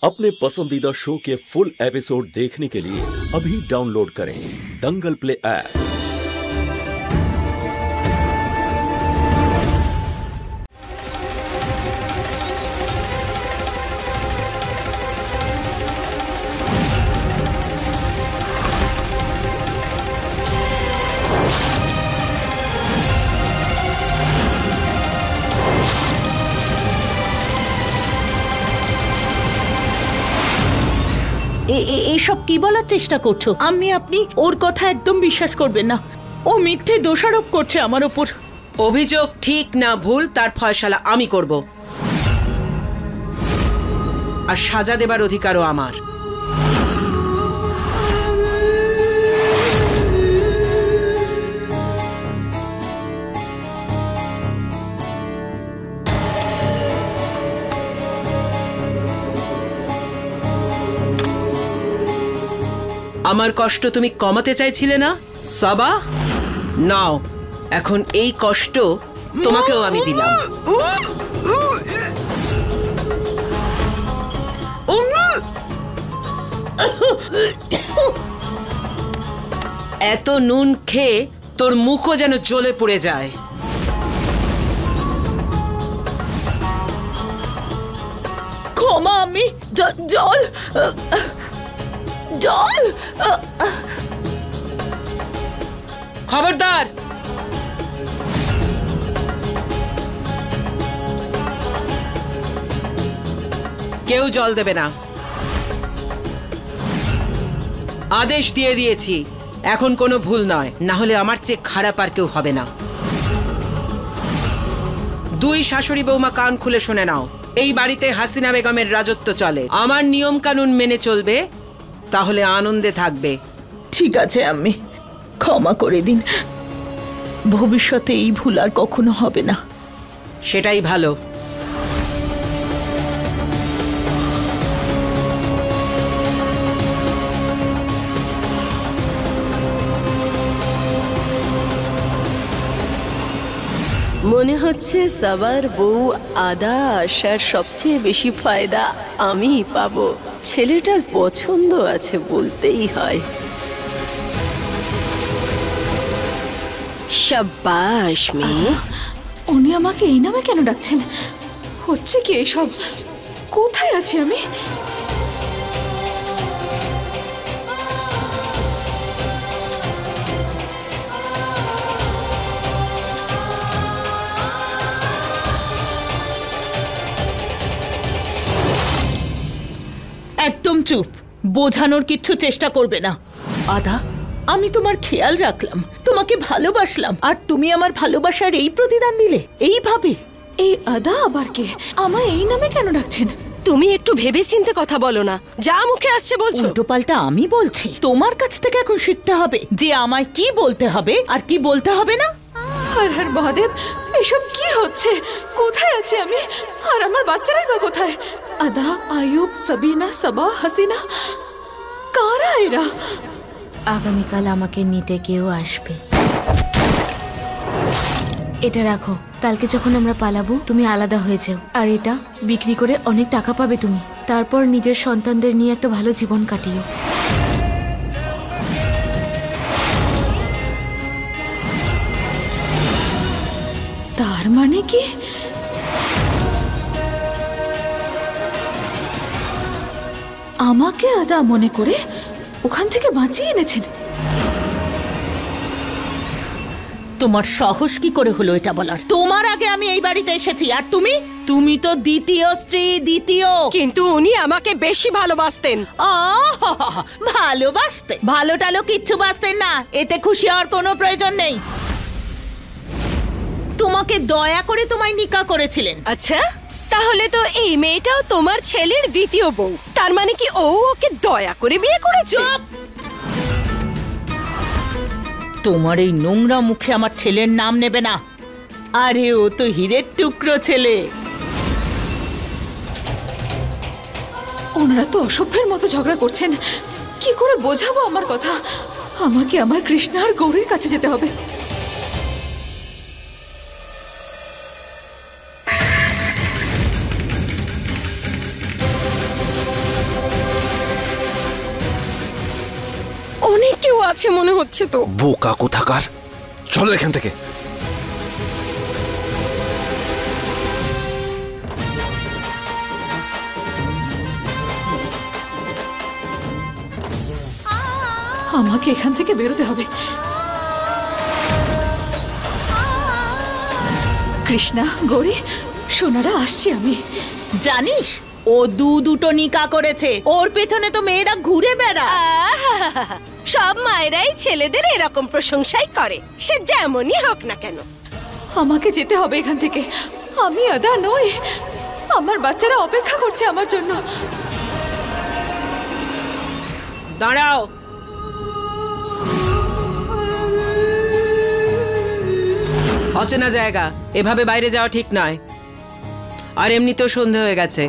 अपने पसंदीदा शो के फुल एपिसोड देखने के लिए अभी डाउनलोड करें दंगल प्ले ऐप। এসব কি বলার চেষ্টা করছো? আপনি ওর কথা একদম বিশ্বাস করবেন না। ও মিথ্যে দোষারোপ করছে আমার ওপর। অভিযোগ ঠিক না ভুল তার ফয়সালা আমি করব, আর সাজা দেবার অধিকারও আমার। আমার কষ্ট তুমি কমাতে চাইছিলে না সাবা? নাও, এখন এই কষ্ট তোমাকেও আমি দিলাম। এত নুন খেয়ে তোর মুখও যেন জ্বলে পড়ে যায়। ক্ষমা, আমি জল খবরদার! কেউ জল দেবে না। আদেশ দিয়ে দিয়েছি, এখন কোনো ভুল নয়, না হলে আমার চেয়ে খারাপ আর কেউ হবে না। দুই শাশুড়ি বৌমা কান খুলে শুনে নাও, এই বাড়িতে হাসিনা বেগমের রাজত্ব চলে। আমার নিয়ম কানুন মেনে চলবে, তাহলে আনন্দে থাকবে। ঠিক আছে, আমি ক্ষমা করে দিন। ভবিষ্যতে এই ভুল আর কখনো হবে না। সেটাই ভালো। মনে হচ্ছে সাবার বউ আদা আসার সবচেয়ে বেশি ফায়দা আমিই পাবো। ছেলেটার পছন্দ আছে বলতেই হয়। শাবাশ মেয়ে। উনি আমাকে এই নামে কেন ডাকছেন? হচ্ছে কি এসব? কোথায় আছি আমি? একদম চুপ। বোঝানোর কিচ্ছু চেষ্টা করবে না। আদা, আমি তোমার খেয়াল রাখলাম, তোমাকে ভালোবাসলাম, আর তুমি আমার ভালোবাসার এই প্রতিদান দিলে এইভাবে? এই আদা আবার কে? আমায় এই নামে কেন ডাকছেন? তুমি একটু ভেবেচিন্তে কথা বলো না, যা মুখে আসছে বলছো। উল্টোপাল্টা আমি বলছি। তোমার কাছ থেকে এখন শিখতে হবে যে আমায় কি বলতে হবে আর কি বলতে হবে না। হর হর মহাদেব, এসব কি হচ্ছে? কোথায় আছি আমি? আর আমার বাচ্চারাই বা কোথায়? আদা, আয়ুব, সাবিনা, সাবা, হাসিনা, কারা এরা? আগামীকাল আমাকে নিতে কেউ আসবে। এটা রাখো, কালকে যখন আমরা পালাবো তুমি আলাদা হয়ে যাও, আর এটা বিক্রি করে অনেক টাকা পাবে তুমি। তারপর নিজের সন্তানদের নিয়ে একটা ভালো জীবন কাটিও। তার মানে কি আমাকে আদা মনে করে ওখান থেকে বাঁচিয়ে এনেছেন? তোমার সাহস কি করে হলো এটা বলার? তোমার আগে আমি এই বাড়িতে এসেছি, আর তুমি তো দ্বিতীয় স্ত্রী, দ্বিতীয়। কিন্তু উনি আমাকে বেশি ভালোবাসতেন। ভালোবাসতেন? ভালো টালো কিচ্ছু বাসতেন না। এতে খুশি হওয়ার কোনো প্রয়োজন নেই। তোমাকে দয়া করে তোমায় নিকা করেছিলেন। আচ্ছা, তাহলে তো এই মেয়েটাও তোমার ছেলের দ্বিতীয় বউ। তার মানে কি ও ওকে দয়া করে বিয়ে করেছে? তোমার এই নোংরা মুখে আমার ছেলের নাম নেবে না। আরে ও তো হীরের টুকরো ছেলে। ওনারা তো অসভ্যের মতো ঝগড়া করছেন। কি করে বোঝাবো আমার কথা? আমাকে আমার কৃষ্ণা আর গৌরীর কাছে যেতে হবে। আছে মনে হচ্ছে তো। বোকা কোথাকার, চলো এখান থেকে। আমাকে এখান থেকে বেরোতে হবে। কৃষ্ণা, গৌরী, সোনারা, আসছি আমি। জানিস ও দুটো নিকা করেছে, ওর পেছনে তো মেয়েরা ঘুরে বেড়া। সব মায়েরাই ছেলেদের এরকম প্রশংসাই করে, সে যেমনই হোক না কেন। আমাকে যেতে হবে এখান থেকে। আমি আদা নই, আমার বাচ্চারা অপেক্ষা করছে আমার জন্য। দাঁড়াও। অচেনা জায়গা, এভাবে বাইরে যাওয়া ঠিক নয়। আর এমনিতেও সন্ধে হয়ে গেছে।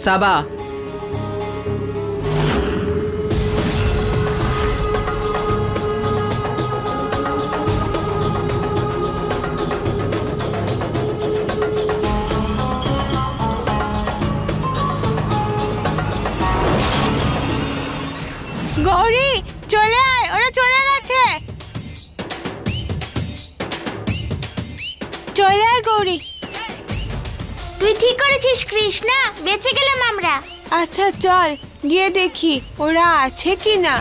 সাবা, গৌরী চলে আয়, ওরা চলে গেছে। চলে আয় গৌরী। তুই ঠিক করেছিস কৃষ্ণা, বেঁচে গেলাম আমরা। আচ্ছা চল গিয়ে দেখি ওরা আছে কি না।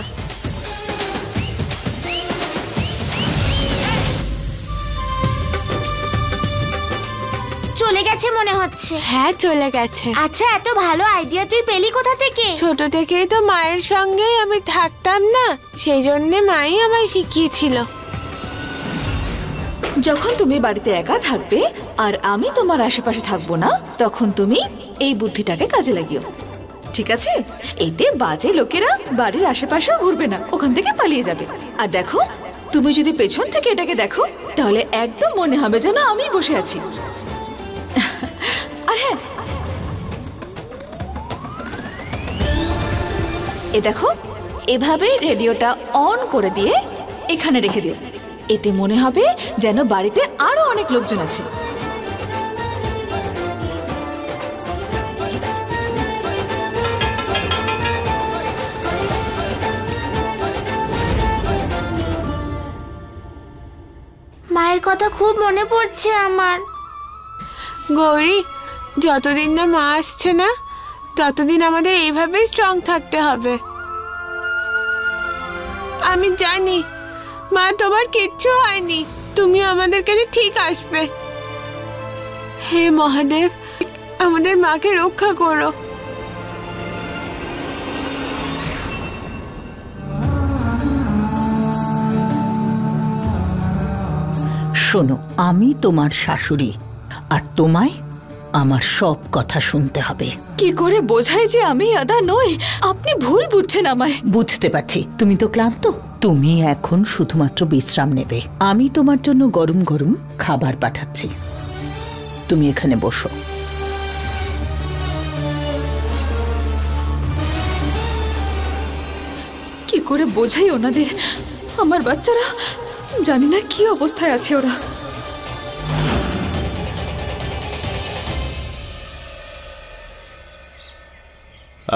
চলে গেছে মনে হচ্ছে। হ্যাঁ চলে গেছে। আচ্ছা, এত ভালো আইডিয়া তুই পেলি কোথা থেকে? ছোট থেকেই তো মায়ের সঙ্গেই আমি থাকতাম না, সেই জন্য মাই আমায় শিখিয়েছিল। যখন তুমি বাড়িতে একা থাকবে আর আমি তোমার আশেপাশে থাকবো না, তখন তুমি এই বুদ্ধিটাকে কাজে লাগিও, ঠিক আছে? এতে বাজে লোকেরা বাড়ির আশেপাশেও ঘুরবে না, ওখান থেকে পালিয়ে যাবে। আর দেখো, তুমি যদি পেছন থেকে এটাকে দেখো তাহলে একদম মনে হবে যেন আমি বসে আছি। আর হ্যাঁ, এ দেখো, এভাবে রেডিওটা অন করে দিয়ে এখানে রেখে দিও। এতে মনে হবে যেন বাড়িতে আরো অনেক লোকজন আছে। মায়ের কথা খুব মনে পড়ছে আমার। গৌরী, যতদিন না মা আসছে না ততদিন আমাদের এইভাবেই স্ট্রং থাকতে হবে। আমি জানি মা, তোমার কিচ্ছু হয়নি, তুমি আমাদের কাছে ঠিক আসবে। হে মহাদেব, আমাদের মাকে রক্ষা করো। শোনো, আমি তোমার শাশুড়ি, আর তোমায় আমার সব কথা শুনতে হবে। কি করে বোঝাই যে আমি আদা নই? আপনি ভুল বুঝছেন আমায়। বুঝতে পারছি, তুমি তো ক্লান্ত। তুমি এখন শুধুমাত্র বিশ্রাম নেবে। আমি তোমার জন্য গরম গরম খাবার পাঠাচ্ছি, তুমি এখানে বসো। কি করে বোঝাই ওনাদের? আমার বাচ্চারা জানি না কি অবস্থায় আছে ওরা।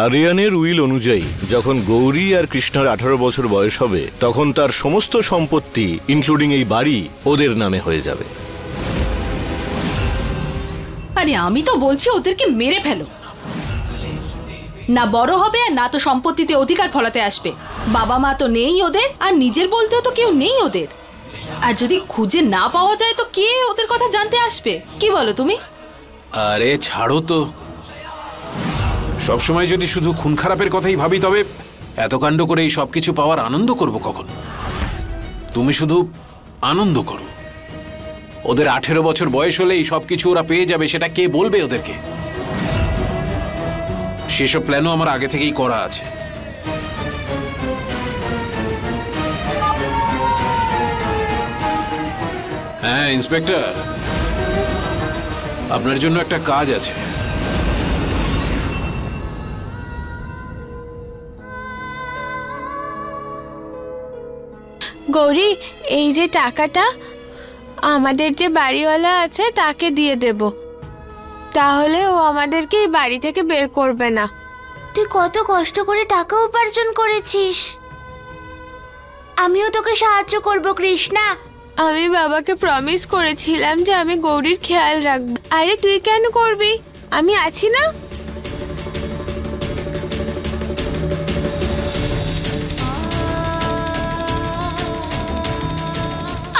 আরিয়ানের উইল অনুযায়ী যখন গৌরী আর কৃষ্ণার 18 বছর বয়স হবে, তখন তার সমস্ত সম্পত্তি ইনক্লুডিং এই বাড়ি ওদের নামে হয়ে যাবে। আরে আমি তো বলছি ওদেরকে মেরে ফেলো। না বড় হবে আর না তো সম্পত্তিতে অধিকার ফলাতে আসবে। বাবা মা তো নেই ওদের, আর নিজের বলতেও তো কেউ নেই ওদের। আর যদি খুঁজে না পাওয়া যায় তো কে ওদের কথা জানতে আসবে? কি বলো তুমি? আরে ছাড়ো তো, সবসময় যদি শুধু খুন খারাপের কথাই ভাবি তবে এত কাণ্ড করে এই সব কিছু পাওয়ার আনন্দ করব কখন? তুমি শুধু আনন্দ করো। ওদের 18 বছর বয়স হলে এই সব কিছু ওরা পেয়ে যাবে, সেটা কে বলবে ওদেরকে? সেসব প্ল্যানও আমার আগে থেকেই করা আছে। হ্যাঁ ইন্সপেক্টর, আপনার জন্য একটা কাজ আছে। গৌরী, এই যে টাকাটা আমাদের যে বাড়িওয়ালা আছে তাকে দিয়ে দেব, তাহলে ও আমাদেরকে এই বাড়ি থেকে বের করবে না। তুই কত কষ্ট করে টাকা উপার্জন করেছিস। আমিও তোকে সাহায্য করব কৃষ্ণা। আমি বাবাকে প্রমিস করেছিলাম যে আমি গৌরীর খেয়াল রাখবো। আরে তুই কেন করবি? আমি আছি না।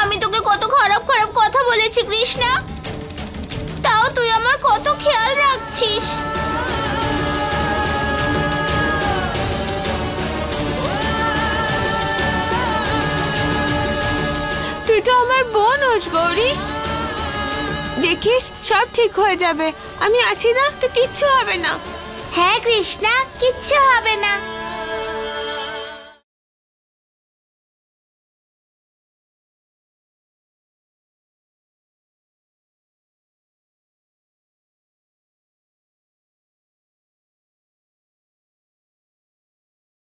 আমি তোকে কত খারাপ খারাপ কথা বলেছি কৃষ্ণা, তাও তুই আমার কত খেয়াল রাখছিস। তুই তো আমার বোন হোস গৌরী। দেখিস সব ঠিক হয়ে যাবে। আমি আছি না, তো কিচ্ছু হবে না। হ্যাঁ কৃষ্ণা, কিচ্ছু হবে না।